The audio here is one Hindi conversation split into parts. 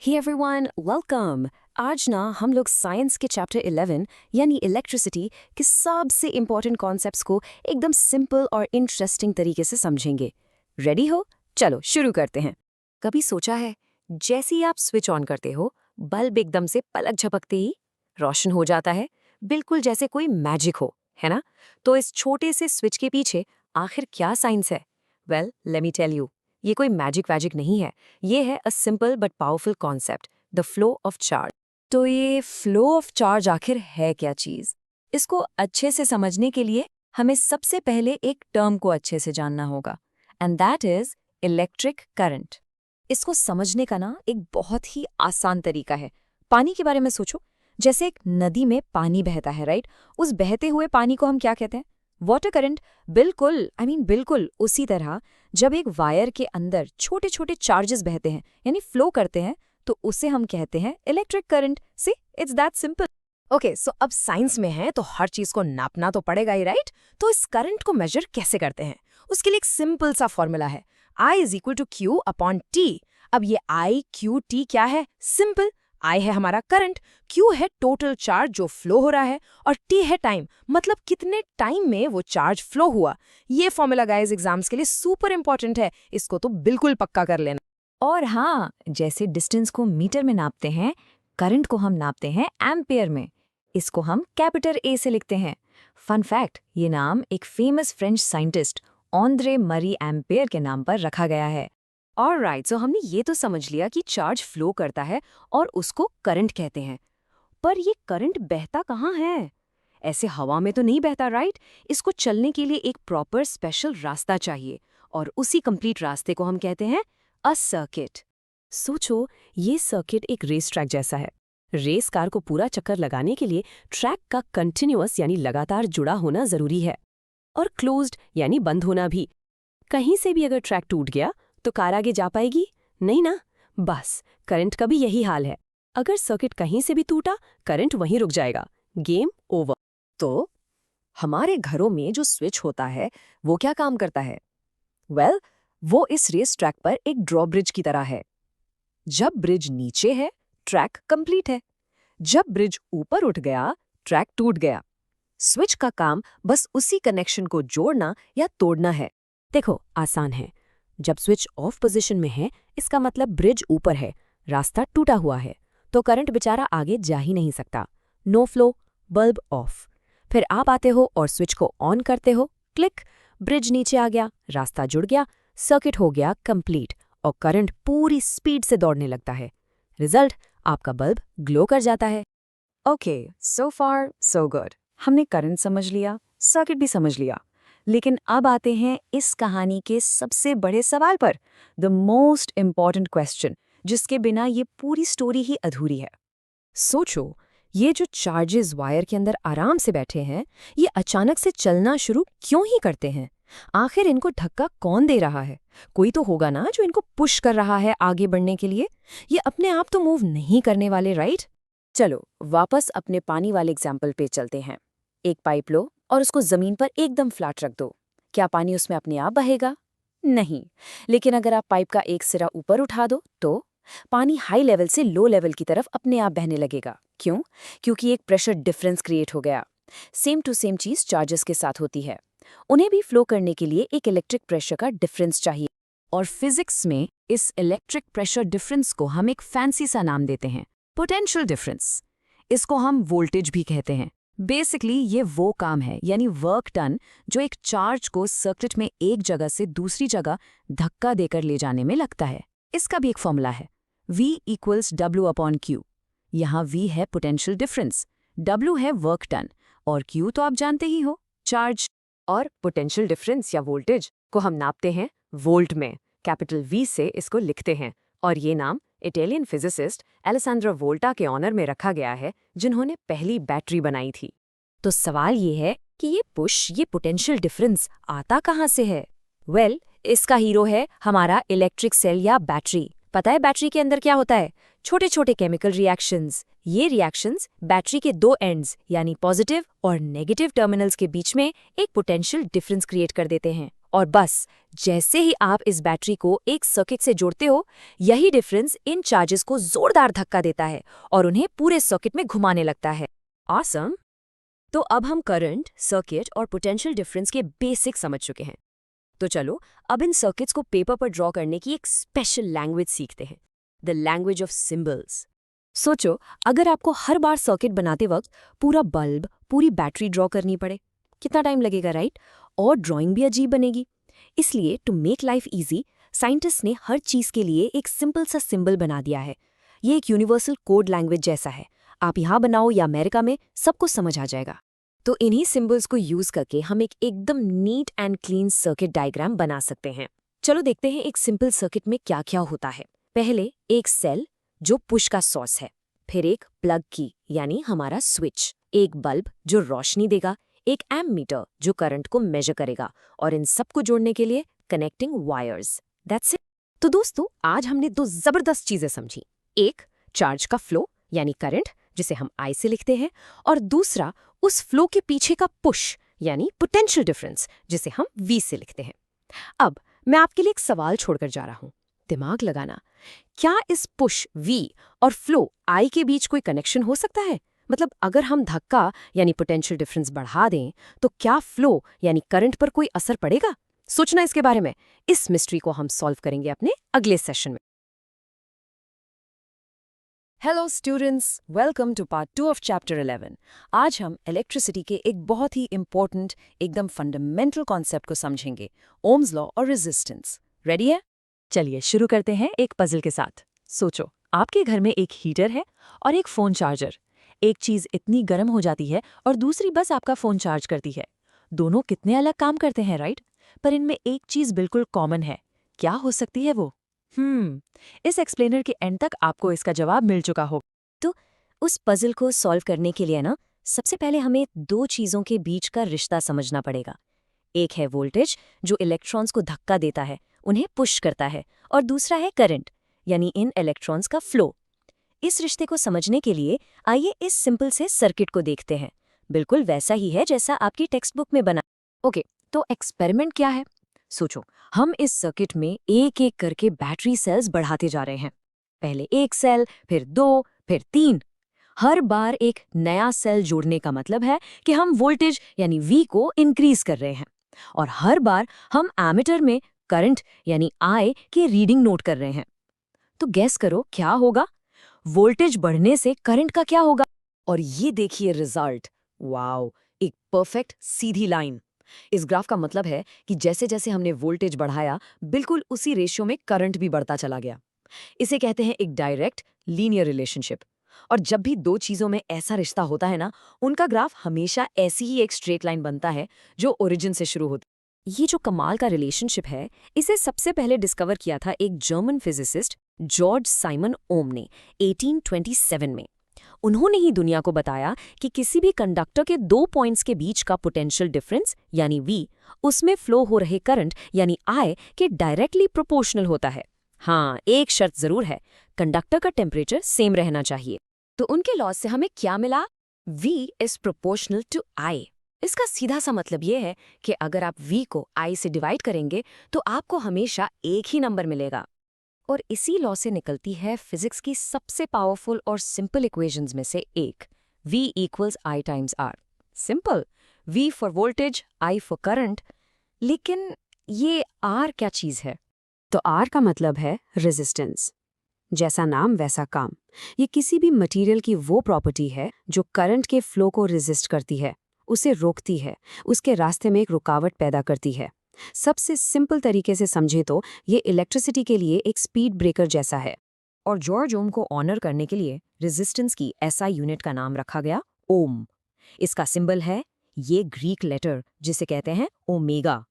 Hey everyone, welcome. आज ना हम लोग साइंस के चैप्टर 11 यानी इलेक्ट्रिसिटी के सबसे इम्पोर्टेंट कॉन्सेप्ट्स को एकदम सिंपल और इंटरेस्टिंग तरीके से समझेंगे। रेडी हो? चलो शुरू करते हैं। कभी सोचा है, जैसे ही आप स्विच ऑन करते हो, बल्ब एकदम से पलक झपकते ही रोशन हो जाता है, बिल्कुल जैसे कोई मैजिक हो, है ना? तो इस छोटे से स्विच के पीछे आखिर क्या साइंस है? Well, let me tell you, ये कोई मैजिक वैजिक नहीं है। ये है a simple but powerful concept, the flow of charge. तो ये फ्लो ऑफ चार्ज आखिर है क्या चीज? इसको अच्छे से समझने के लिए हमें सबसे पहले एक टर्म को अच्छे से जानना होगा, and that is electric current. इसको समझने का ना एक बहुत ही आसान तरीका है। पानी के बारे में सोचो, जैसे एक नदी में पानी बहता है, राइट? उस बहते हुए पानी को हम क्या कहते हैं? Water current. बिल्कुल, बिल्कुल उसी तरह जब एक वायर के अंदर छोटे छोटे चार्जेस बहते हैं यानी फ्लो करते हैं, तो उसे हम कहते हैं electric current. See, it's that simple. Okay, so अब साइंस में है तो हर चीज को नापना तो पड़ेगा ही, राइट? तो इस करंट को मेजर कैसे करते हैं? उसके लिए एक सिंपल सा फॉर्मूला है, I is equal to Q upon T. अब ये I, Q, T क्या है? सिंपल। I है हमारा करंट, Q है टोटल चार्ज जो फ्लो हो रहा है, और T है टाइम, मतलब कितने टाइम में वो चार्ज फ्लो हुआ। ये फॉर्मूला गाइस एग्जाम्स के लिए सुपर इंपॉर्टेंट है, इसको तो बिल्कुल पक्का कर लेना। और हाँ, जैसे डिस्टेंस को मीटर में नापते हैं, करंट को हम नापते हैं एम्पियर में। इसको हम कैपिटल A से लिखते हैं। फन फैक्ट, ये नाम एक फेमस फ्रेंच साइंटिस्ट ऑन्द्रे मरी एम्पियर के नाम पर रखा गया है। ऑलराइट, सो हमने ये तो समझ लिया कि चार्ज फ्लो करता है और उसको करंट कहते हैं। पर ये करंट बहता कहाँ है? ऐसे हवा में तो नहीं बहता, राइट? इसको चलने के लिए एक प्रॉपर स्पेशल रास्ता चाहिए, और उसी कंप्लीट रास्ते को हम कहते हैं अ सर्किट। सोचो, ये सर्किट एक रेस ट्रैक जैसा है। रेस कार को पूरा चक्कर लगाने के लिए ट्रैक का कंटिन्यूअस यानी लगातार जुड़ा होना जरूरी है, और क्लोज्ड यानी बंद होना भी। कहीं से भी अगर ट्रैक टूट गया तो कार आगे जा पाएगी? नहीं ना। बस करंट का भी यही हाल है। अगर सर्किट कहीं से भी टूटा, करंट वहीं रुक जाएगा, गेम ओवर। तो हमारे घरों में जो स्विच होता है वो क्या काम करता है? वेल, वो इस रेस ट्रैक पर एक ड्रॉब्रिज की तरह है। जब ब्रिज नीचे है, ट्रैक कंप्लीट है। जब ब्रिज ऊपर उठ गया, ट्रैक टूट गया। स्विच का काम बस उसी कनेक्शन को जोड़ना या तोड़ना है। देखो, आसान है। जब स्विच ऑफ पोजीशन में है, इसका मतलब ब्रिज ऊपर है, रास्ता टूटा हुआ है, तो करंट बेचारा आगे जा ही नहीं सकता। No flow, bulb off. फिर आप आते हो और स्विच को ऑन करते हो, क्लिक, ब्रिज नीचे आ गया, रास्ता जुड़ गया, सर्किट हो गया कंप्लीट, और करंट पूरी स्पीड से दौड़ने लगता है। रिजल्ट, आपका बल्ब ग्लो कर जाता है। ओके, सो फार सो गुड। हमने करंट समझ लिया, सर्किट भी समझ लिया, लेकिन अब आते हैं इस कहानी के सबसे बड़े सवाल पर, द मोस्ट इम्पॉर्टेंट क्वेश्चन, जिसके बिना ये पूरी स्टोरी ही अधूरी है। सोचो, ये जो चार्जेस वायर के अंदर आराम से बैठे हैं, ये अचानक से चलना शुरू क्यों ही करते हैं? आखिर इनको धक्का कौन दे रहा है? कोई तो होगा ना जो इनको पुश कर रहा है आगे बढ़ने के लिए। ये अपने आप तो मूव नहीं करने वाले, राइट? चलो वापस अपने पानी वाले एग्जाम्पल पे चलते हैं। एक पाइप लो और उसको जमीन पर एकदम फ्लैट रख दो। क्या पानी उसमें अपने आप बहेगा? नहीं। लेकिन अगर आप पाइप का एक सिरा ऊपर उठा दो, तो पानी हाई लेवल से लो लेवल की तरफ अपने आप बहने लगेगा। क्यों? क्योंकि एक प्रेशर डिफरेंस क्रिएट हो गया। सेम टू सेम चीज चार्जेस के साथ होती है। उन्हें भी फ्लो करने के लिए एक इलेक्ट्रिक प्रेशर का डिफरेंस चाहिए, और फिजिक्स में इस इलेक्ट्रिक प्रेशर डिफरेंस को हम एक फैंसी सा नाम देते हैं, पोटेंशियल डिफरेंस। इसको हम वोल्टेज भी कहते हैं। बेसिकली ये वो काम है, यानी वर्क डन, जो एक चार्ज को सर्किट में एक जगह से दूसरी जगह धक्का देकर ले जाने में लगता है। इसका भी एक फॉर्मूला है, V equals W upon Q। यहाँ V है पोटेंशियल डिफरेंस, W है वर्क डन, और Q तो आप जानते ही हो, चार्ज। और पोटेंशियल डिफरेंस या वोल्टेज को हम नापते हैं वोल्ट में, कैपिटल V से इसको लिखते हैं, और ये नाम इटालियन फिजिसिस्ट एलेसैंड्रो वोल्टा के ऑनर में रखा गया है, जिन्होंने पहली बैटरी बनाई थी। तो सवाल ये है कि ये पोटेंशियल डिफरेंस आता कहाँ से है? वेल, इसका हीरो है हमारा इलेक्ट्रिक सेल या बैटरी। पता है बैटरी के अंदर क्या होता है? छोटे छोटे केमिकल रिएक्शंस। ये रिएक्शंस बैटरी के दो एंड्स यानी पॉजिटिव और नेगेटिव टर्मिनल्स के बीच में एक पोटेंशियल डिफरेंस क्रिएट कर देते हैं, और बस जैसे ही आप इस बैटरी को एक सर्किट से जोड़ते हो, यही डिफरेंस इन चार्जेस को जोरदार धक्का देता है और उन्हें पूरे सर्किट में घुमाने लगता है। ऑसम। तो अब हम करंट, सर्किट और पोटेंशियल डिफरेंस के बेसिक समझ चुके हैं। तो चलो अब इन सर्किट्स को पेपर पर ड्रॉ करने की एक स्पेशल लैंग्वेज सीखते हैं, द लैंग्वेज ऑफ सिंबल्स। सोचो, अगर आपको हर बार सर्किट बनाते वक्त पूरा बल्ब, पूरी बैटरी ड्रॉ करनी पड़े, कितना टाइम लगेगा, राइट? और ड्राइंग भी अजीब बनेगी। इसलिए to make life easy, scientist ने हर चीज के लिए एक सिंपल सा सिंबल बना दिया है। ये एक यूनिवर्सल कोड लैंग्वेज जैसा है। आप यहाँ बनाओ या अमेरिका में, सबको समझ आ जाएगा। तो इन्हीं सिंबल्स को यूज करके हम एक एकदम neat and clean circuit diagram बना सकते हैं। चलो देखते हैं एक सिंपल सर्किट में क्या क्या होता है। पहले एक सेल जो पुश का सॉर्स है, फिर एक प्लग की यानी हमारा स्विच, एक बल्ब जो रोशनी देगा, एक एम्मीटर जो करंट को मेजर करेगा, और इन सबको जोड़ने के लिए कनेक्टिंग वायर्स। That's it. तो दोस्तों, आज हमने दो जबरदस्त चीजें समझी। एक, चार्ज का फ्लो यानी करंट, जिसे हम आई से लिखते हैं, और दूसरा उस फ्लो के पीछे का पुश यानी पोटेंशियल डिफरेंस, जिसे हम वी से लिखते हैं। अब मैं आपके लिए एक सवाल छोड़कर जा रहा हूं, दिमाग लगाना। क्या इस पुश वी और फ्लो आई के बीच कोई कनेक्शन हो सकता है? मतलब अगर हम धक्का यानी पोटेंशियल डिफरेंस बढ़ा दें तो क्या फ्लो यानी करंट पर कोई असर पड़ेगा? सोचना इसके बारे में। इस मिस्ट्री को हम सॉल्व करेंगे अपने अगले सेशन में। Hello students, welcome to part 2 of chapter 11। आज हम इलेक्ट्रिसिटी के एक बहुत ही इंपॉर्टेंट, एकदम फंडामेंटल कॉन्सेप्ट को समझेंगे, ओम्स लॉ और रेजिस्टेंस। रेडी है? चलिए शुरू करते हैं एक पजल के साथ। सोचो, आपके घर में एक हीटर है और एक फोन चार्जर। एक चीज इतनी गर्म हो जाती है और दूसरी बस आपका फोन चार्ज करती है। दोनों कितने अलग काम करते हैं, राइट? पर इनमें एक चीज बिल्कुल कॉमन है। क्या हो सकती है वो? इस एक्सप्लेनर के एंड तक आपको इसका जवाब मिल चुका हो। तो उस पजल को सॉल्व करने के लिए ना, सबसे पहले हमें दो चीजों के बीच का रिश्ता समझना पड़ेगा। एक है वोल्टेज जो इलेक्ट्रॉन्स को धक्का देता है, उन्हें पुश करता है, और दूसरा है करंट यानी इन इलेक्ट्रॉन्स का फ्लो। इस रिश्ते को समझने के लिए आइए इस सिंपल से सर्किट को देखते हैं। बिल्कुल वैसा ही है जैसा आपकी टेक्स्ट बुक में बना। ओके, तो एक्सपेरिमेंट क्या है? सोचो, हम इस सर्किट में एक एक करके बैटरी सेल्स बढ़ाते जा रहे हैं। पहले एक सेल, फिर 2, फिर 3। हर बार एक नया सेल जोड़ने का मतलब है कि हम वोल्टेज यानी V को इंक्रीज कर रहे हैं, और हर बार हम एमीटर में करंट यानी I की रीडिंग नोट कर रहे हैं। तो गेस करो क्या होगा? वोल्टेज बढ़ने से करंट का क्या होगा? और ये देखिए रिजल्ट। वाओ, एक परफेक्ट सीधी लाइन। इस ग्राफ का मतलब है कि जैसे जैसे हमने वोल्टेज बढ़ाया, बिल्कुल उसी रेशियो में करंट भी बढ़ता चला गया। इसे कहते हैं एक डायरेक्ट लीनियर रिलेशनशिप। और जब भी दो चीजों में ऐसा रिश्ता होता है ना, उनका ग्राफ हमेशा ऐसी ही एक स्ट्रेट लाइन बनता है जो ओरिजिन से शुरू होती है। ये जो कमाल का रिलेशनशिप है, इसे सबसे पहले डिस्कवर किया था एक जर्मन फिजिसिस्ट जॉर्ज साइमन ओम ने 1827 में। उन्होंने ही दुनिया को बताया कि किसी भी कंडक्टर के दो पॉइंट्स के बीच का पोटेंशियल डिफरेंस यानी V उसमें फ्लो हो रहे करंट यानी I के डायरेक्टली प्रोपोर्शनल होता है। हाँ, एक शर्त जरूर है, कंडक्टर का टेम्परेचर सेम रहना चाहिए। तो उनके लॉ से हमें क्या मिला? V is proportional to I। इसका सीधा सा मतलब ये है कि अगर आप V को I से डिवाइड करेंगे तो आपको हमेशा एक ही नंबर मिलेगा। और इसी लॉ से निकलती है फिजिक्स की सबसे पावरफुल और सिंपल इक्वेशंस में से एक, V equals I times R। Simple, V for voltage, I for current. लेकिन ये R क्या चीज़ है? तो R का मतलब है रेजिस्टेंस। जैसा नाम वैसा काम। ये किसी भी मटेरियल की वो प्रॉपर्टी है जो करंट के फ्लो को रेजिस्ट करती है, उसे रोकती है, उसके रास्ते में एक रुकावट पैदा करती है। सबसे सिंपल तरीके से समझे तो ये इलेक्ट्रिसिटी के लिए एक स्पीड ब्रेकर जैसा है। और जॉर्ज ओम को ऑनर करने के लिए रेजिस्टेंस की ऐसा यूनिट का नाम रखा गया, ओम। इसका सिंबल है ये ग्रीक लेटर जिसे कहते हैं ओमेगा।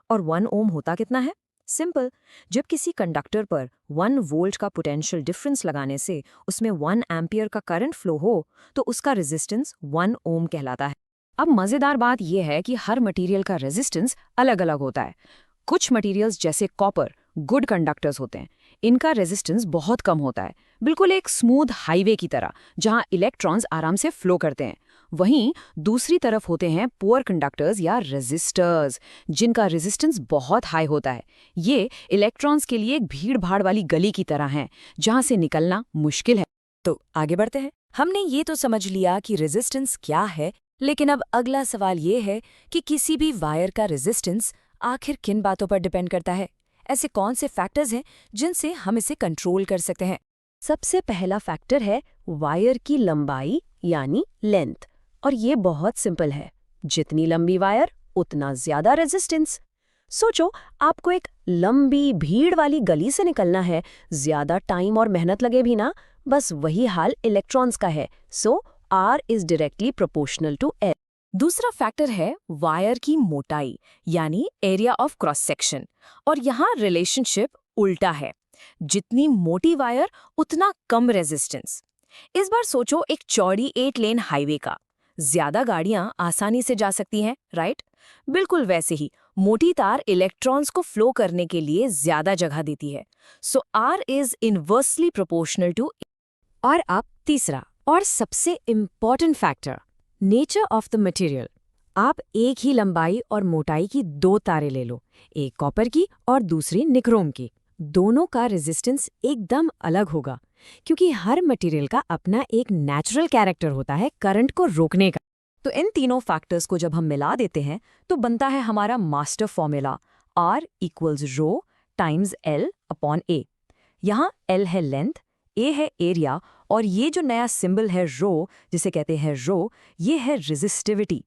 और 1 ओम होता कितना है? सिंपल, जब किसी कंडक्टर पर 1 वोल्ट का पोटेंशियल डिफरेंस लगाने से उसमें 1 एम्पियर का करंट फ्लो हो तो उसका रेजिस्टेंस 1 ओम कहलाता है। अब मजेदार बात यह है कि हर मटेरियल का रेजिस्टेंस अलग अलग होता है। कुछ मटेरियल्स जैसे कॉपर गुड कंडक्टर्स होते हैं, इनका रेजिस्टेंस बहुत कम होता है, बिल्कुल एक स्मूथ हाईवे की तरह जहां इलेक्ट्रॉन्स आराम से फ्लो करते हैं। वहीं दूसरी तरफ होते हैं पुअर कंडक्टर्स या रेजिस्टर्स, जिनका रेजिस्टेंस बहुत हाई होता है। ये इलेक्ट्रॉन्स के लिए एक भीड़-भाड़ वाली गली की तरह हैं, जहां से निकलना मुश्किल है। तो आगे बढ़ते हैं। हमने ये तो समझ लिया कि रेजिस्टेंस क्या है, लेकिन अब अगला सवाल ये है कि किसी भी वायर का रेजिस्टेंस आखिर किन बातों पर डिपेंड करता है? ऐसे कौन से फैक्टर्स हैं जिनसे हम इसे कंट्रोल कर सकते हैं? सबसे पहला फैक्टर है वायर की लंबाई यानी लेंथ, और ये बहुत सिंपल है। जितनी लंबी वायर उतना ज्यादा रेजिस्टेंस। सोचो, आपको एक लंबी भीड़ वाली गली से निकलना है, ज्यादा टाइम और मेहनत लगे भी ना, बस वही हाल इलेक्ट्रॉन्स का है। So R is directly proportional to L। दूसरा फैक्टर है वायर की मोटाई यानी एरिया ऑफ क्रॉस सेक्शन, और यहाँ रिलेशनशिप उल्टा है। जितनी मोटी वायर उतना कम रेजिस्टेंस। इस बार सोचो एक चौड़ी 8 लेन हाईवे का, ज्यादा गाड़ियां आसानी से जा सकती हैं, राइट? बिल्कुल वैसे ही मोटी तार इलेक्ट्रॉन्स को फ्लो करने के लिए ज्यादा जगह देती है। So R is inversely proportional to. और अब तीसरा और सबसे important factor, nature of the material. आप एक ही लंबाई और मोटाई की 2 तारें ले लो, एक कॉपर की और दूसरी निक्रोम की। दोनों का रेजिस्टेंस एकदम अलग होगा, क्योंकि हर मटेरियल का अपना एक नेचुरल कैरेक्टर होता है करंट को रोकने का। तो इन तीनों फैक्टर्स को जब हम मिला देते हैं तो बनता है हमारा master formula, R equals rho times L upon A। यहाँ L है लेंथ, A है एरिया, और ये जो नया सिंबल है रो, जिसे कहते हैं रो, ये है रेजिस्टिविटी।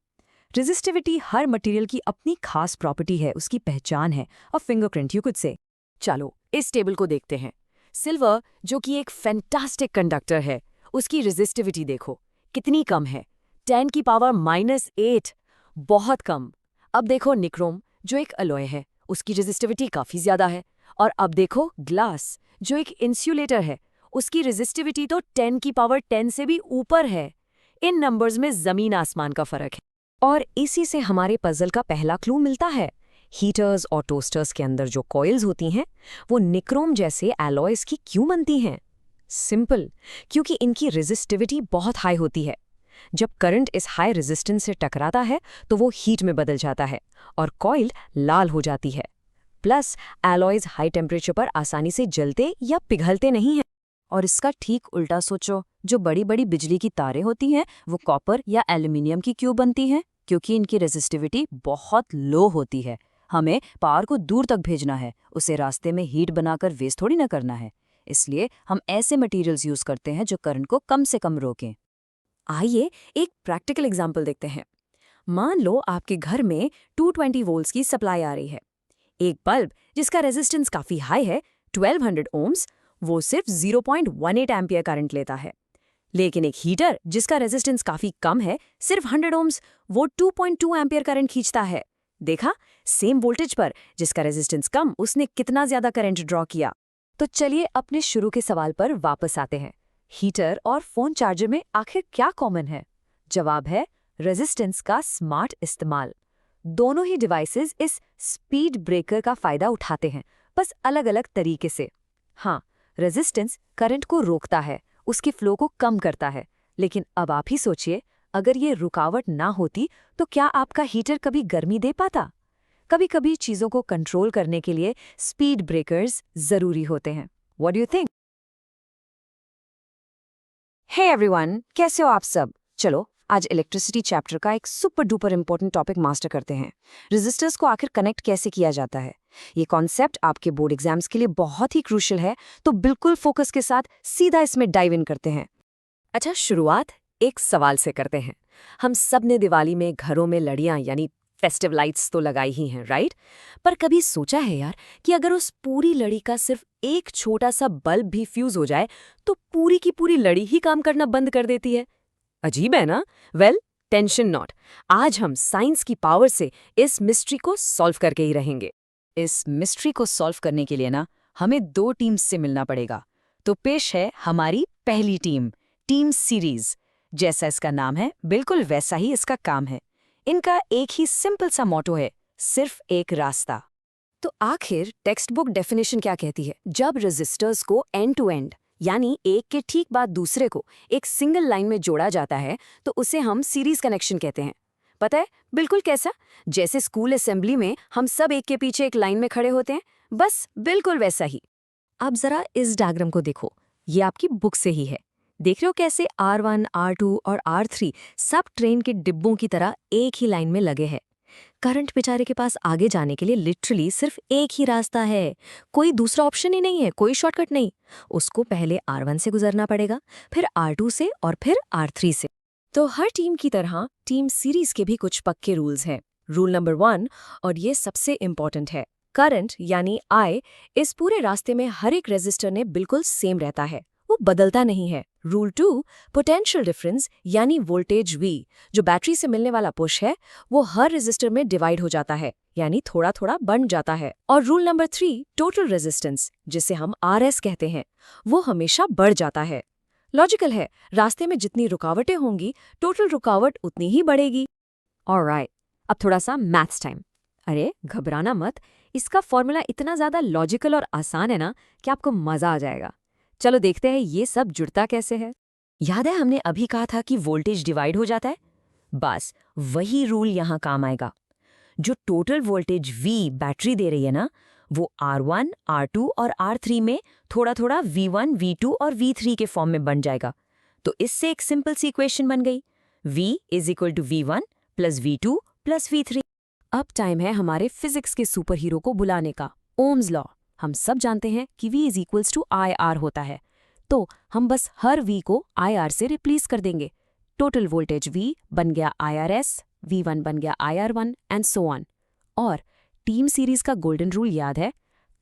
रेजिस्टिविटी हर मटेरियल की अपनी खास प्रॉपर्टी है, उसकी पहचान है, और फिंगरप्रिंट यू कुड से। चलो इस टेबल को देखते हैं। सिल्वर, जो कि एक फैंटास्टिक कंडक्टर है, उसकी रेजिस्टिविटी देखो कितनी कम है, 10 की पावर -8, बहुत कम। अब देखो निक्रोम, जो एक अलॉय है, उसकी रेजिस्टिविटी काफ़ी ज़्यादा है। और अब देखो ग्लास, जो एक इंसुलेटर है, उसकी रेजिस्टिविटी तो 10 की पावर 10 से भी ऊपर है। इन नंबर्स में ज़मीन आसमान का फ़र्क है। और इसी से हमारे पजल का पहला क्लू मिलता है। हीटर्स और टोस्टर्स के अंदर जो कॉइल्स होती हैं, वो निक्रोम जैसे एलॉयज की क्यों बनती हैं? सिंपल, क्योंकि इनकी रेजिस्टिविटी बहुत हाई होती है। जब करंट इस हाई रेजिस्टेंस से टकराता है तो वो हीट में बदल जाता है और कॉइल लाल हो जाती है। प्लस एलॉयज हाई टेम्परेचर पर आसानी से जलते या पिघलते नहीं हैं। और इसका ठीक उल्टा सोचो, जो बड़ी बड़ी बिजली की तारें होती हैं, वो कॉपर या एल्यूमिनियम की क्यों बनती हैं? क्योंकि इनकी रेजिस्टिविटी बहुत लो होती है। हमें पावर को दूर तक भेजना है, उसे रास्ते में हीट बनाकर वेस्ट थोड़ी ना करना है। इसलिए हम ऐसे मटेरियल्स यूज करते हैं जो करंट को कम से कम रोकें। आइए एक प्रैक्टिकल एग्जांपल देखते हैं। मान लो आपके घर में 220 वोल्ट्स की सप्लाई आ रही है। एक बल्ब जिसका रेजिस्टेंस काफी हाई है, 1200 ओम्स, वो सिर्फ 0.18 एम्पियर करंट लेता है। लेकिन एक हीटर जिसका रेजिस्टेंस काफी कम है, सिर्फ 100 ओम्स, वो 2.2 एम्पियर करंट खींचता है। देखा, सेम वोल्टेज पर जिसका रेजिस्टेंस कम, उसने कितना ज्यादा करंट ड्रॉ किया। तो चलिए अपने शुरू के सवाल पर वापस आते हैं। हीटर और फोन चार्जर में आखिर क्या कॉमन है? जवाब है रेजिस्टेंस का स्मार्ट इस्तेमाल। दोनों ही डिवाइसेस इस स्पीड ब्रेकर का फायदा उठाते हैं, बस अलग अलग तरीके से। हाँ, रेजिस्टेंस करंट को रोकता है, उसके फ्लो को कम करता है। लेकिन अब आप ही सोचिए, अगर ये रुकावट ना होती तो क्या आपका हीटर कभी गर्मी दे पाता? कभी कभी चीजों को कंट्रोल करने के लिए स्पीड ब्रेकर्स जरूरी होते हैं। What do you think? Hey everyone, कैसे हो आप सब? चलो आज इलेक्ट्रिसिटी चैप्टर का एक super duper important topic master करते हैं। रेजिस्टर्स को आखिर कनेक्ट कैसे किया जाता है। ये कॉन्सेप्ट आपके बोर्ड एग्जाम्स के लिए बहुत ही क्रूशियल है, तो बिल्कुल फोकस के साथ सीधा इसमें डाइव इन करते हैं। अच्छा, शुरुआत एक सवाल से करते हैं। हम सब ने दिवाली में घरों में लड़ियां यानी फेस्टिव लाइट्स तो लगाई ही हैं, राइट? पर कभी सोचा है यार कि अगर उस पूरी लड़ी का सिर्फ एक छोटा सा बल्ब भी फ्यूज हो जाए तो पूरी की पूरी लड़ी ही काम करना बंद कर देती है। अजीब है ना? वेल, टेंशन नॉट, आज हम साइंस की पावर से इस मिस्ट्री को सॉल्व करके ही रहेंगे। इस मिस्ट्री को सॉल्व करने के लिए ना हमें 2 टीम्स से मिलना पड़ेगा। तो पेश है हमारी पहली टीम, टीम सीरीज। जैसा इसका नाम है, बिल्कुल वैसा ही इसका काम है। इनका एक ही सिंपल सा मोटो है, सिर्फ एक रास्ता। तो आखिर टेक्स्ट बुक डेफिनेशन क्या कहती है? जब रेजिस्टर्स को एंड टू एंड यानी एक के ठीक बाद दूसरे को एक सिंगल लाइन में जोड़ा जाता है तो उसे हम सीरीज कनेक्शन कहते हैं। पता है बिल्कुल कैसा? जैसे स्कूल असेंबली में हम सब एक के पीछे एक लाइन में खड़े होते हैं, बस बिल्कुल वैसा ही। अब जरा इस डायग्राम को देखो, ये आपकी बुक से ही है। देख रहे हो कैसे R1, R2 और R3 सब ट्रेन के डिब्बों की तरह एक ही लाइन में लगे हैं। करंट बेचारे के पास आगे जाने के लिए लिटरली सिर्फ एक ही रास्ता है, कोई दूसरा ऑप्शन ही नहीं है, कोई शॉर्टकट नहीं। उसको पहले R1 से गुजरना पड़ेगा, फिर R2 से और फिर R3 से। तो हर टीम की तरह टीम सीरीज के भी कुछ पक्के रूल्स हैं। रूल नंबर 1, और ये सबसे इम्पॉर्टेंट है, करंट यानी I इस पूरे रास्ते में हर एक रेजिस्टर ने बिल्कुल सेम रहता है, वो बदलता नहीं है। रूल 2, पोटेंशियल डिफरेंस यानी वोल्टेज V जो बैटरी से मिलने वाला पुश है वो हर रेजिस्टर में डिवाइड हो जाता है, यानी थोड़ा थोड़ा बढ़ जाता है। और रूल नंबर 3, टोटल रेजिस्टेंस जिसे हम RS कहते हैं, वो हमेशा बढ़ जाता है। लॉजिकल है, रास्ते में जितनी रुकावटें होंगी टोटल रुकावट उतनी ही बढ़ेगी। ऑलराइट, अब थोड़ा सा मैथ्स टाइम। अरे घबराना मत, इसका फॉर्मूला इतना ज़्यादा लॉजिकल और आसान है ना कि आपको मज़ा आ जाएगा। चलो देखते हैं ये सब जुड़ता कैसे है। याद है हमने अभी कहा था कि वोल्टेज डिवाइड हो जाता है? बस वही रूल यहाँ काम आएगा। जो टोटल वोल्टेज V बैटरी दे रही है ना, वो R1, R2 और R3 में थोड़ा थोड़ा V1, V2 और V3 के फॉर्म में बन जाएगा। तो इससे एक सिंपल सी इक्वेशन बन गई, V is equal to V1 plus V2 plus V3। अब टाइम है हमारे फिजिक्स के सुपर हीरो को बुलाने का, ओम्स लॉ। हम सब जानते हैं कि V is equals to IR होता है, तो हम बस हर V को IR से रिप्लेस कर देंगे। टोटल वोल्टेज V बन गया IRS, V1 बन गया IR1 एंड सो ऑन। और टीम सीरीज का गोल्डन रूल याद है,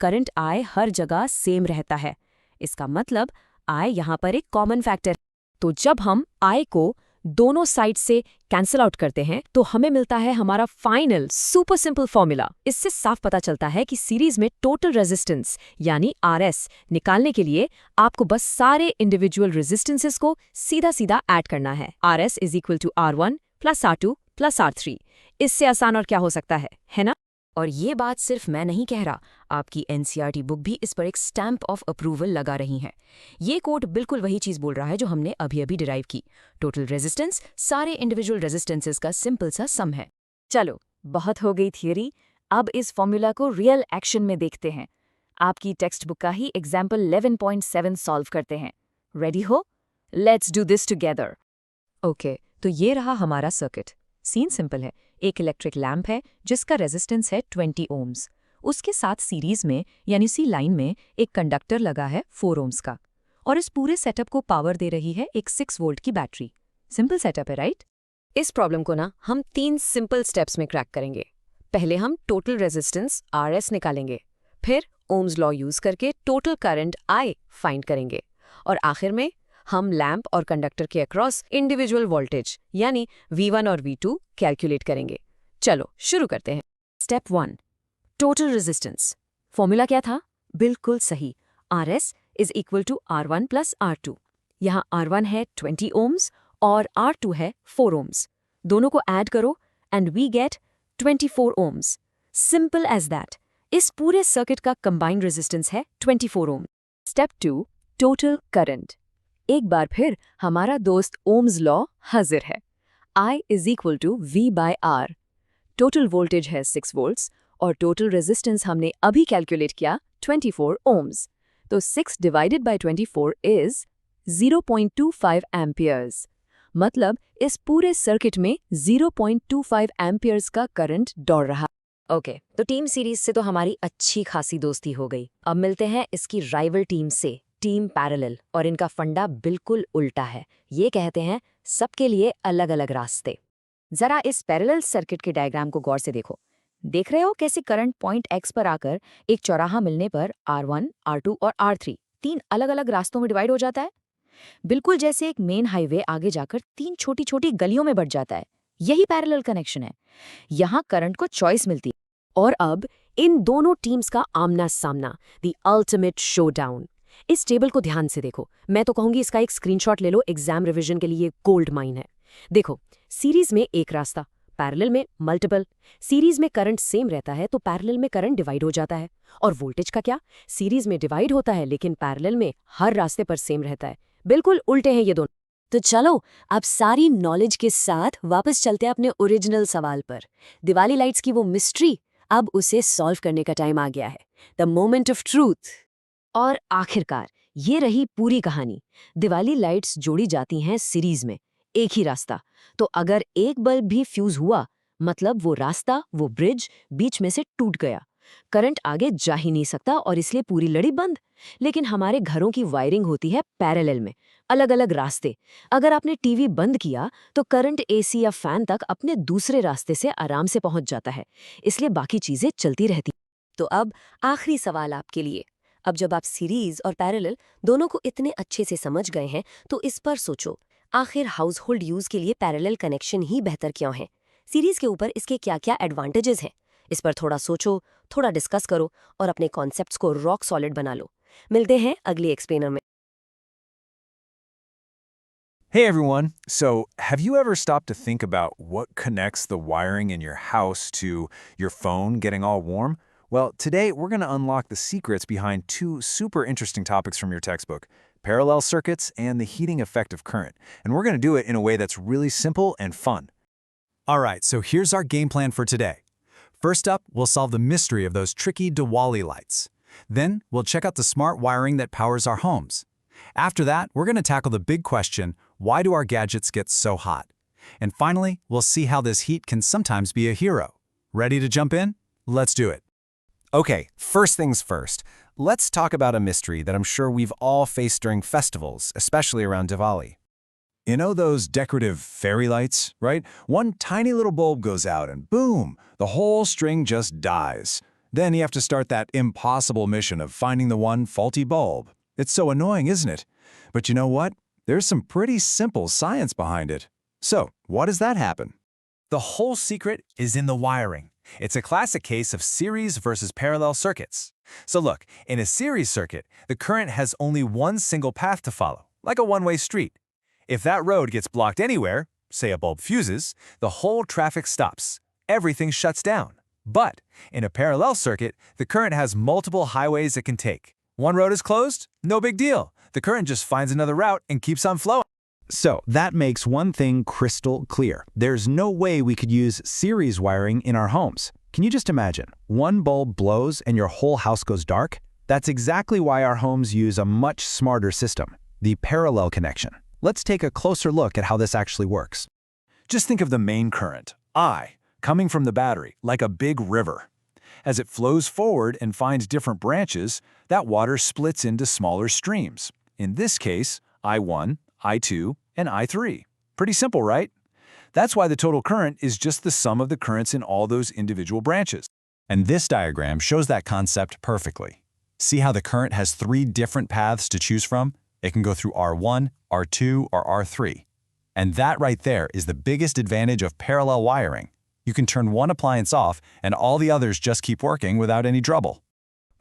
करंट I हर जगह सेम रहता है। इसका मतलब I यहाँ पर एक कॉमन फैक्टर है। तो जब हम I को दोनों साइड से कैंसिल आउट करते हैं तो हमें मिलता है हमारा फाइनल सुपर सिंपल फॉर्मूला। इससे साफ पता चलता है कि सीरीज में टोटल रेजिस्टेंस यानी RS निकालने के लिए आपको बस सारे इंडिविजुअल रेजिस्टेंसेस को सीधा सीधा ऐड करना है। RS is equal to R1 plus R2 plus R3। इससे आसान और क्या हो सकता है ना? और ये बात सिर्फ मैं नहीं कह रहा, आपकी NCERT बुक भी इस पर एक स्टैम्प ऑफ अप्रूवल लगा रही है। ये कोड बिल्कुल वही चीज़ बोल रहा है जो हमने अभी अभी डिराइव की। टोटल रेजिस्टेंस सारे इंडिविजुअल रेजिस्टेंसेस का सिंपल सा सम है। चलो बहुत हो गई थियरी, अब इस फॉर्मूला को रियल एक्शन में देखते हैं। आपकी टेक्स्ट बुक का ही एग्जाम्पल 11.7 सॉल्व करते हैं। रेडी हो? Let's do this together. Okay, तो ये रहा हमारा सर्किट। सीन सिंपल है, एक इलेक्ट्रिक लैंप है जिसका रेजिस्टेंस है 20 ओम्स। उसके साथ सीरीज में यानी सी लाइन में एक कंडक्टर लगा है 4 ओम्स का, और इस पूरे सेटअप को पावर दे रही है एक 6 वोल्ट की बैटरी। सिंपल सेटअप है, राइट? इस प्रॉब्लम को ना हम 3 सिंपल स्टेप्स में क्रैक करेंगे। पहले हम टोटल रेजिस्टेंस RS निकालेंगे, फिर ओम्स लॉ यूज करके टोटल करंट I फाइंड करेंगे, और आखिर में हम लैंप और कंडक्टर के अक्रॉस इंडिविजुअल वोल्टेज यानी V1 और V2 कैलकुलेट करेंगे। चलो शुरू करते हैं। Step 1, total resistance. फॉर्मूला क्या था? बिल्कुल सही, RS is equal to R1 plus R2। यहाँ R1 है 20 ओम्स और R2 है 4 ओम्स। दोनों को ऐड करो and we get 24 ohms. Simple as that. इस पूरे सर्किट का कंबाइंड रेजिस्टेंस है 24 ओम। Step 2, total current. एक बार फिर हमारा दोस्त ओम्स लॉ हाजिर है। I is equal to V by R। Total voltage है 6 वोल्ट्स और टोटल रेजिस्टेंस हमने अभी कैलकुलेट किया 24 ओम्स। तो 6 डिवाइडेड बाय 24 इज 0.25 एम्पियर्स। मतलब इस पूरे सर्किट में 0.25 एम्पियर्स का करंट दौड़ रहा। ओके, तो टीम सीरीज से तो हमारी अच्छी खासी दोस्ती हो गई। अब मिलते हैं इसकी राइवल टीम से, टीम पैरेलल, और इनका फंडा बिल्कुल उल्टा है। ये कहते हैं सबके लिए अलग अलग रास्ते। जरा इस पैरेलल सर्किट के डायग्राम को गौर से देखो। देख रहे हो कैसे करंट पॉइंट X पर आकर एक चौराहा मिलने पर R1, R2 और R3 3 अलग अलग रास्तों में डिवाइड हो जाता है। बिल्कुल जैसे एक मेन हाईवे आगे जाकर 3 छोटी छोटी गलियों में बढ़ जाता है। यही पैरेलल कनेक्शन है। यहाँ करंट को चॉइस मिलती है। और अब इन दोनों टीम्स का आमना सामना, द अल्टीमेट शोडाउन। इस टेबल को ध्यान से देखो। मैं तो कहूंगी इसका एक स्क्रीनशॉट ले लो, एग्जाम रिवीजन के लिए गोल्ड माइन है। देखो, सीरीज में एक रास्ता, पैरेलल में मल्टीपल। सीरीज में करंट सेम रहता है तो पैरेलल में करंट डिवाइड हो जाता है। और वोल्टेज का क्या? सीरीज में डिवाइड होता है लेकिन पैरेलल में हर रास्ते पर सेम रहता है। बिल्कुल उल्टे हैं ये दोनों। तो चलो अब सारी नॉलेज के साथ वापस चलते हैं अपने ओरिजिनल सवाल पर। दिवाली लाइट्स की वो मिस्ट्री, अब उसे सॉल्व करने का टाइम आ गया है। The moment of truth. और आखिरकार ये रही पूरी कहानी। दिवाली लाइट्स जोड़ी जाती हैं सीरीज में, एक ही रास्ता। तो अगर एक बल्ब भी फ्यूज हुआ, मतलब वो रास्ता, वो ब्रिज बीच में से टूट गया। करंट आगे जा ही नहीं सकता और इसलिए पूरी लड़ी बंद। लेकिन हमारे घरों की वायरिंग होती है पैरेलल में, अलग अलग रास्ते। अगर आपने टीवी बंद किया तो करंट एसी या फैन तक अपने दूसरे रास्ते से आराम से पहुंच जाता है, इसलिए बाकी चीजें चलती रहती। तो अब आखिरी सवाल आपके लिए। अब जब आप सीरीज और पैरेलल दोनों को इतने अच्छे से समझ गए हैं तो इस पर सोचो, आखिर हाउस होल्ड यूज के लिए पैरेलल कनेक्शन ही बेहतर क्यों है? सीरीज के ऊपर इसके क्या क्या एडवांटेजेस हैं? इस पर थोड़ा सोचो, थोड़ा डिस्कस करो और अपने कॉन्सेप्ट्स को रॉक सॉलिड बना लो। मिलते हैं अगली एक्सप्लेनर में। Hey everyone! So, have you ever stopped to think about what connects the wiring in your house to your phone getting all warm? Well, today we're going to unlock the secrets behind two super interesting topics from your textbook, parallel circuits and the heating effect of current. And we're going to do it in a way that's really simple and fun. Alright, so here's our game plan for today. First up, we'll solve the mystery of those tricky Diwali lights. Then, we'll check out the smart wiring that powers our homes. After that, we're going to tackle the big question, why do our gadgets get so hot? And finally, we'll see how this heat can sometimes be a hero. Ready to jump in? Let's do it. Okay, first things first. Let's talk about a mystery that I'm sure we've all faced during festivals, especially around Diwali. You know those decorative fairy lights, right? One tiny little bulb goes out and boom, the whole string just dies. Then you have to start that impossible mission of finding the one faulty bulb. It's so annoying, isn't it? But you know what? There's some pretty simple science behind it. So, why does that happen? The whole secret is in the wiring. It's a classic case of series versus parallel circuits. So look, in a series circuit, the current has only one single path to follow, like a one-way street. If that road gets blocked anywhere, say a bulb fuses, the whole traffic stops. Everything shuts down. But in a parallel circuit, the current has multiple highways it can take. One road is closed? No big deal. The current just finds another route and keeps on flowing. So that makes one thing crystal clear. There's no way we could use series wiring in our homes. Can you just imagine? One bulb blows and your whole house goes dark? That's exactly why our homes use a much smarter system, the parallel connection. Let's take a closer look at how this actually works. Just think of the main current, I, coming from the battery, like a big river. As it flows forward and finds different branches, that water splits into smaller streams. In this case, I1, I2, and I3. Pretty simple, right? That's why the total current is just the sum of the currents in all those individual branches. And this diagram shows that concept perfectly. See how the current has three different paths to choose from? It can go through R1, R2, or R3. And that right there is the biggest advantage of parallel wiring. You can turn one appliance off and all the others just keep working without any trouble.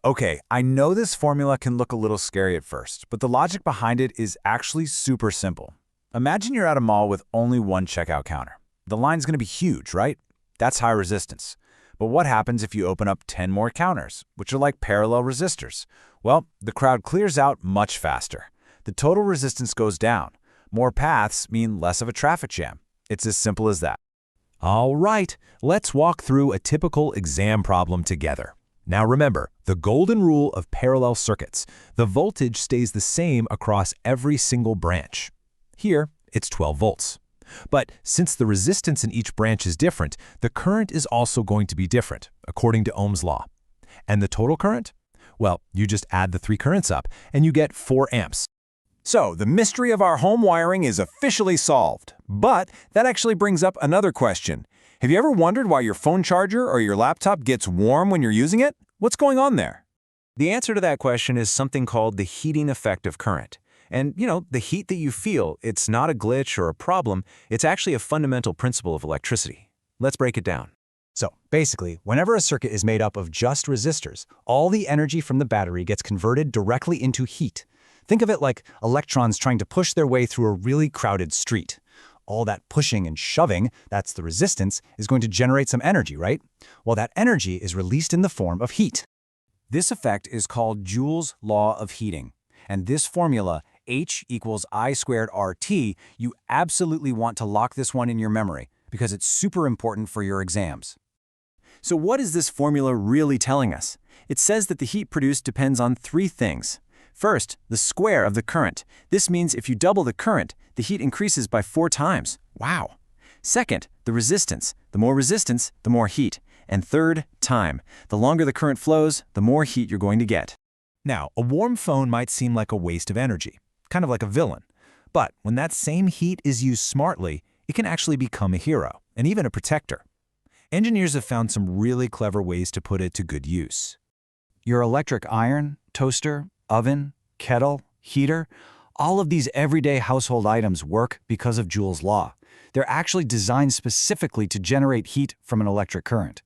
Okay, I know this formula can look a little scary at first, but the logic behind it is actually super simple. Imagine you're at a mall with only one checkout counter. The line's going to be huge, right? That's high resistance. But what happens if you open up 10 more counters, which are like parallel resistors? Well, the crowd clears out much faster. The total resistance goes down. More paths mean less of a traffic jam. It's as simple as that. All right, let's walk through a typical exam problem together. Now remember, the golden rule of parallel circuits. The voltage stays the same across every single branch. Here, it's 12 volts. But since the resistance in each branch is different, the current is also going to be different, according to Ohm's law. And the total current? Well, you just add the three currents up, and you get 4 amps. So, the mystery of our home wiring is officially solved. But that actually brings up another question. Have you ever wondered why your phone charger or your laptop gets warm when you're using it? What's going on there? The answer to that question is something called the heating effect of current. And, the heat that you feel, it's not a glitch or a problem, it's actually a fundamental principle of electricity. Let's break it down. So basically, whenever a circuit is made up of just resistors, all the energy from the battery gets converted directly into heat. Think of it like electrons trying to push their way through a really crowded street. All that pushing and shoving, that's the resistance, is going to generate some energy, right? Well, that energy is released in the form of heat. This effect is called Joule's law of heating. And this formula, H equals I squared RT, you absolutely want to lock this one in your memory because it's super important for your exams. So what is this formula really telling us? It says that the heat produced depends on three things. First, the square of the current. This means if you double the current, the heat increases by 4 times. Wow! Second, the resistance. The more resistance, the more heat. And third, time. The longer the current flows, the more heat you're going to get. Now, a warm phone might seem like a waste of energy, kind of like a villain. But when that same heat is used smartly, it can actually become a hero, and even a protector. Engineers have found some really clever ways to put it to good use. Your electric iron, toaster, oven, kettle, heater, all of these everyday household items work because of Joule's law. They're actually designed specifically to generate heat from an electric current.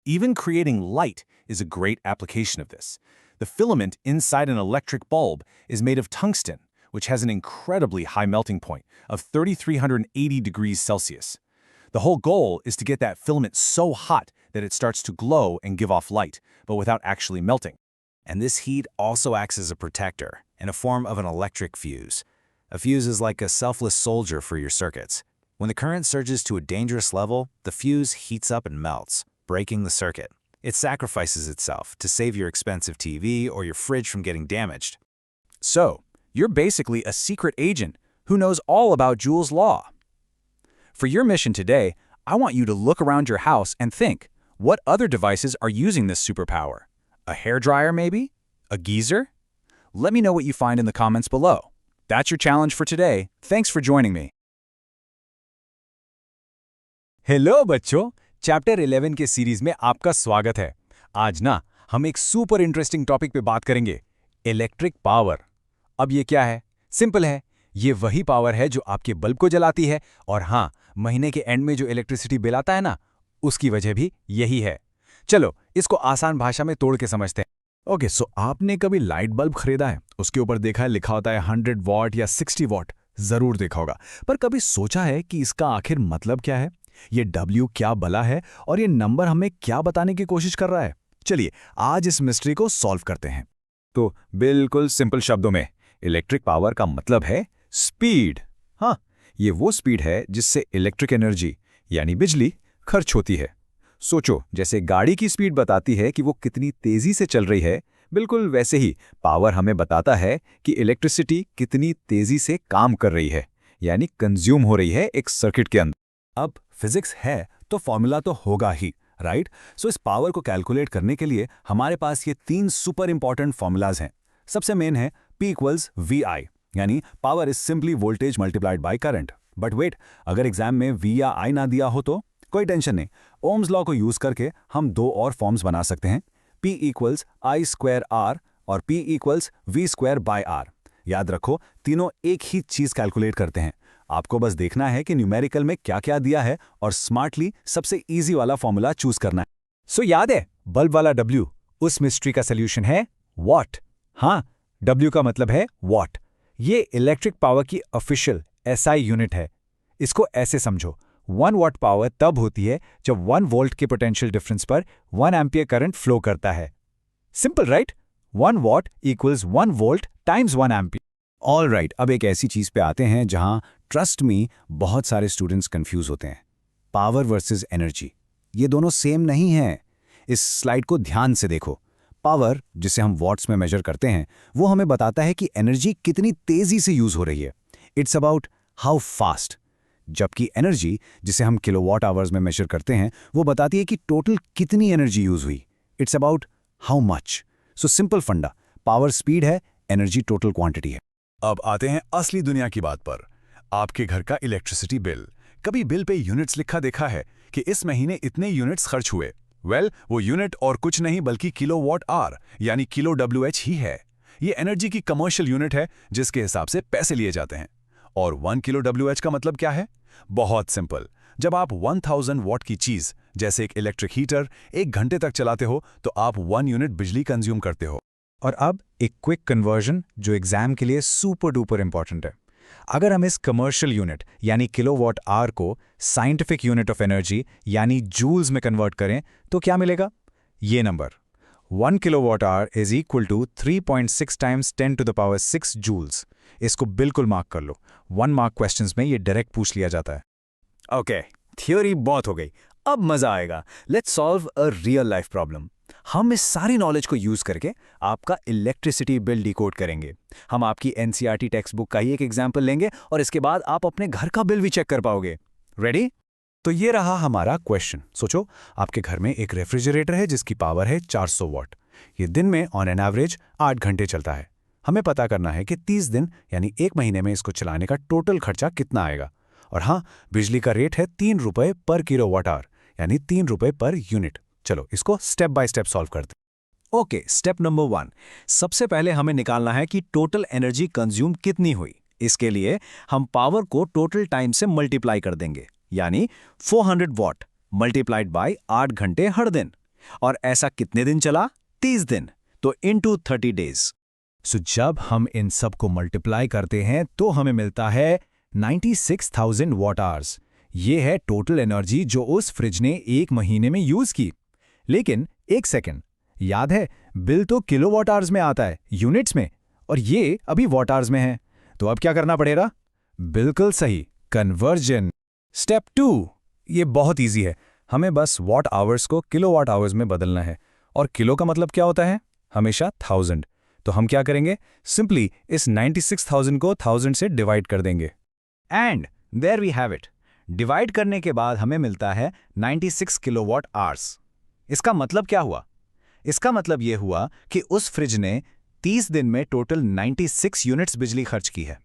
Even creating light is a great application of this. The filament inside an electric bulb is made of tungsten, which has an incredibly high melting point of 3,380 degrees Celsius. The whole goal is to get that filament so hot that it starts to glow and give off light, but without actually melting. And this heat also acts as a protector in a form of an electric fuse. A fuse is like a selfless soldier for your circuits. When the current surges to a dangerous level, the fuse heats up and melts, breaking the circuit. It sacrifices itself to save your expensive TV or your fridge from getting damaged. So, you're basically a secret agent who knows all about Joule's law. For your mission today, I want you to look around your house and think, what other devices are using this superpower? A hairdryer, maybe? A geyser? Let me know what you find in the comments below. That's your challenge for today. Thanks for joining me. Hello बच्चों, चैप्टर 11 के सीरीज में आपका स्वागत है। आज ना हम एक सुपर इंटरेस्टिंग टॉपिक पे बात करेंगे, इलेक्ट्रिक पावर। अब ये क्या है? सिंपल है, ये वही पावर है जो आपके बल्ब को जलाती है और हाँ, महीने के एंड में जो इलेक्ट्रिसिटी बिल आता है ना, उसकी वजह भी यही है। चलो, इसको आसान भाषा में तोड़ के समझते हैं। ओके, सो आपने कभी लाइट बल्ब खरीदा है? उसके ऊपर देखा है, लिखा होता है 100 वॉट या 60 वॉट। जरूर देखा होगा, पर कभी सोचा है कि इसका आखिर मतलब क्या है? ये W क्या बला है और ये नंबर हमें क्या बताने की कोशिश कर रहा है? चलिए आज इस मिस्ट्री को सॉल्व करते हैं। तो बिल्कुल सिंपल शब्दों में, इलेक्ट्रिक पावर का मतलब है स्पीड। हाँ, ये वो स्पीड है जिससे इलेक्ट्रिक एनर्जी यानी बिजली खर्च होती है। सोचो, जैसे गाड़ी की स्पीड बताती है कि वो कितनी तेजी से चल रही है, बिल्कुल वैसे ही पावर हमें बताता है कि इलेक्ट्रिसिटी कितनी तेजी से काम कर रही है, यानी कंज्यूम हो रही है एक सर्किट के अंदर। अब फिजिक्स है तो फॉर्मूला तो होगा ही, राइट? सो इस पावर को कैलकुलेट करने के लिए हमारे पास ये 3 सुपर इंपॉर्टेंट फॉर्मूलाज हैं। सबसे मेन है P इक्वल्स VI, यानी power is simply voltage multiplied by current. But wait, अगर एग्जाम में V या I ना दिया हो तो कोई टेंशन नहीं, ओम्स लॉ को यूज करके हम 2 और फॉर्म्स बना सकते हैं, P equals I square R और P equals V square by R। याद रखो, तीनों एक ही चीज कैलकुलेट करते हैं। आपको बस देखना है कि न्यूमेरिकल में क्या क्या दिया है और स्मार्टली सबसे इजी वाला फॉर्मूला चूज करना है। सो याद है, बल्ब वाला W, उस मिस्ट्री का सोल्यूशन है वॉट। हाँ, W का मतलब है वॉट। ये इलेक्ट्रिक पावर की ऑफिशियल SI यूनिट है। इसको ऐसे समझो, 1 वॉट पावर तब होती है जब 1 वोल्ट के पोटेंशियल डिफरेंस पर 1 एम्पियर करंट फ्लो करता है। Simple right? 1 what equals 1 volt times 1 ampere. All right, अब एक ऐसी चीज पे आते हैं जहां ट्रस्ट मी बहुत सारे स्टूडेंट्स कंफ्यूज होते हैं। पावर वर्सेस एनर्जी, ये दोनों सेम नहीं हैं। इस स्लाइड को ध्यान से देखो। पावर, जिसे हम वॉट्स में मेजर करते हैं, वो हमें बताता है कि एनर्जी कितनी तेजी से यूज हो रही है। It's about how fast. जबकि एनर्जी, जिसे हम किलोवाट आवर्स में मेजर करते हैं, वो बताती है कि टोटल कितनी एनर्जी यूज हुई। It's about how much. So simple फंडा, पावर स्पीड है, एनर्जी टोटल क्वांटिटी है। अब आते हैं असली दुनिया की बात पर। आपके घर का इलेक्ट्रिसिटी बिल। कभी बिल पे यूनिट्स लिखा देखा है कि इस महीने इतने यूनिट्स खर्च हुए? वेल, वो यूनिट और कुछ नहीं बल्कि किलोवाट आवर यानी किलो WH ही है। ये एनर्जी की कमर्शियल यूनिट है जिसके हिसाब से पैसे लिए जाते हैं। और 1 किलो WH का मतलब क्या है? बहुत सिंपल, जब आप 1000 वॉट की चीज जैसे एक इलेक्ट्रिक हीटर 1 घंटे तक चलाते हो तो आप 1 यूनिट बिजली कंज्यूम करते हो। और अब एक क्विक कन्वर्जन जो एग्जाम के लिए सुपर डुपर इंपॉर्टेंट है। अगर हम इस कमर्शियल यूनिट यानी किलोवाट आवर को साइंटिफिक यूनिट ऑफ एनर्जी यानी जूल्स में कन्वर्ट करें तो क्या मिलेगा? ये number 1 kilowatt hour is equal to 3.6 times 10 to the power 6 joules. इसको बिल्कुल मार्क कर लो, 1 मार्क क्वेश्चंस में ये डायरेक्ट पूछ लिया जाता है। ओके, थ्योरी बहुत हो गई, अब मजा आएगा। Let's solve a real life problem. हम इस सारी नॉलेज को यूज करके आपका इलेक्ट्रिसिटी बिल डिकोड करेंगे। हम आपकी एनसीईआरटी टेक्स्ट बुक का ही एक एग्जाम्पल लेंगे और इसके बाद आप अपने घर का बिल भी चेक कर पाओगे। रेडी? तो ये रहा हमारा क्वेश्चन। सोचो, आपके घर में एक रेफ्रिजरेटर है जिसकी पावर है 400 वॉट। ये दिन में ऑन एन एवरेज 8 घंटे चलता है। हमें पता करना है कि 30 दिन यानी 1 महीने में इसको चलाने का टोटल खर्चा कितना आएगा। और हाँ, बिजली का रेट है 3 रुपये पर किलोवाट आवर यानी 3 रुपये पर यूनिट। चलो इसको स्टेप बाय स्टेप सॉल्व करते हैं। Okay, step number 1। सबसे पहले हमें निकालना है कि टोटल एनर्जी कंज्यूम कितनी हुई। इसके लिए हम पावर को टोटल टाइम से मल्टीप्लाई कर देंगे, यानी 400 वॉट मल्टीप्लाइड बाय 8 घंटे हर दिन। और ऐसा कितने दिन चला? 30 दिन, तो इनटू 30 डेज। सो जब हम इन सब को मल्टीप्लाई करते हैं तो हमें मिलता है 96,000 वॉट आवर्स। ये है टोटल एनर्जी जो उस फ्रिज ने 1 महीने में यूज की। लेकिन एक सेकंड, याद है बिल तो किलोवाट आवर्स में आता है, यूनिट्स में, और ये अभी वॉट आवर्स में है। तो अब क्या करना पड़ेगा? बिल्कुल सही, कन्वर्जन। स्टेप 2, ये बहुत इजी है। हमें बस वॉट आवर्स को किलोवाट आवर्स में बदलना है। और किलो का मतलब क्या होता है? हमेशा 1000। तो हम क्या करेंगे? सिंपली इस 96,000 को 1000 से डिवाइड कर देंगे। And there we have it. Divide करने के बाद हमें मिलता है 96 किलोवाट आवर्स। इसका मतलब क्या हुआ? इसका मतलब यह हुआ कि उस फ्रिज ने 30 दिन में टोटल 96 यूनिट्स बिजली खर्च की है।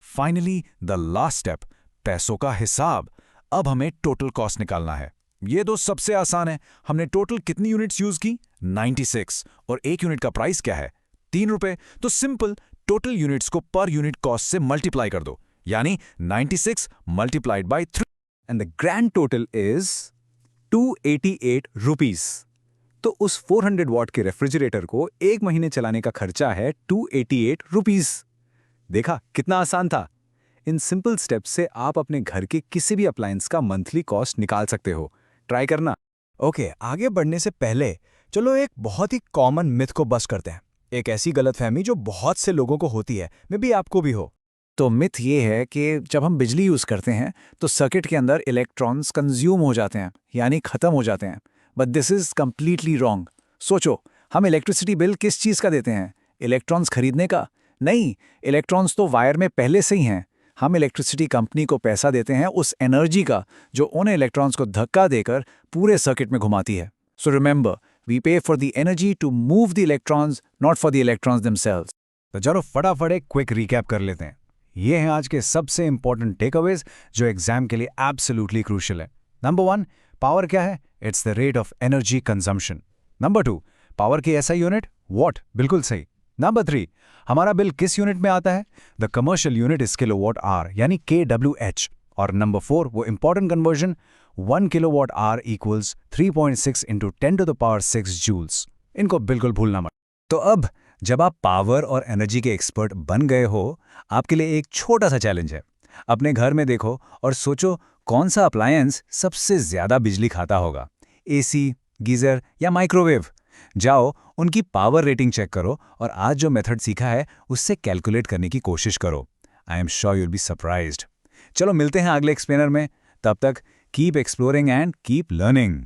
फाइनली द लास्ट स्टेप, पैसों का हिसाब। अब हमें टोटल कॉस्ट निकालना है। ये तो सबसे आसान है। हमने टोटल कितनी यूनिट्स यूज की? 96। और 1 यूनिट का प्राइस क्या है? 3 रुपए। तो सिंपल, टोटल यूनिट्स को पर यूनिट कॉस्ट से मल्टीप्लाई कर दो, यानी 96 multiplied by 3, and the grand total is 288 rupees. तो उस 400 वॉट के रेफ्रिजरेटर को 1 महीने चलाने का खर्चा है 288 रुपीज। देखा कितना आसान था? इन सिंपल स्टेप्स से आप अपने घर के किसी भी अप्लायंस का मंथली कॉस्ट निकाल सकते हो। ट्राई करना। ओके, आगे बढ़ने से पहले चलो एक बहुत ही कॉमन मिथ को बस्ट करते हैं। एक ऐसी गलतफहमी जो बहुत से लोगों को होती है, मे बी आपको भी हो। तो मिथ ये है कि जब हम बिजली यूज करते हैं तो सर्किट के अंदर इलेक्ट्रॉन्स कंज्यूम हो जाते हैं, यानी खत्म हो जाते हैं। But this is completely wrong. सोचो, हम इलेक्ट्रिसिटी बिल किस चीज का देते हैं? इलेक्ट्रॉन्स खरीदने का? नहीं, इलेक्ट्रॉन्स तो वायर में पहले से ही हैं। हम इलेक्ट्रिसिटी कंपनी को पैसा देते हैं उस एनर्जी का जो उन इलेक्ट्रॉन्स को धक्का देकर पूरे सर्किट में घुमाती है। So remember, we pay for the energy to move the electrons, not for the electrons themselves. तो चलो फटाफट एक क्विक रिकैप कर लेते हैं। ये हैं आज के सबसे इंपॉर्टेंट टेकअवेज जो एग्जाम के लिए एब्सोल्युटली क्रूशियल है। नंबर 1, पावर क्या है? It's the rate of energy consumption. Number 2, power की ऐसा यूनिट वॉट, बिल्कुल सही। नंबर 3, हमारा बिल किस यूनिट में आता है? The commercial unit is kilowatt hour यानी kWh। और नंबर 4, वो important conversion, 1 kilowatt hour equals 3.6 into 10 to the power 6 joules. इनको बिल्कुल भूलना मत। तो अब जब आप पावर और एनर्जी के एक्सपर्ट बन गए हो, आपके लिए एक छोटा सा चैलेंज है। अपने घर में देखो और सोचो कौन सा अप्लायंस सबसे ज्यादा बिजली खाता होगा? एसी, गीजर या माइक्रोवेव? जाओ उनकी पावर रेटिंग चेक करो और आज जो मेथड सीखा है उससे कैलकुलेट करने की कोशिश करो। I am sure you'll be surprised. चलो मिलते हैं अगले एक्सप्लेनर में। तब तक keep exploring and keep learning.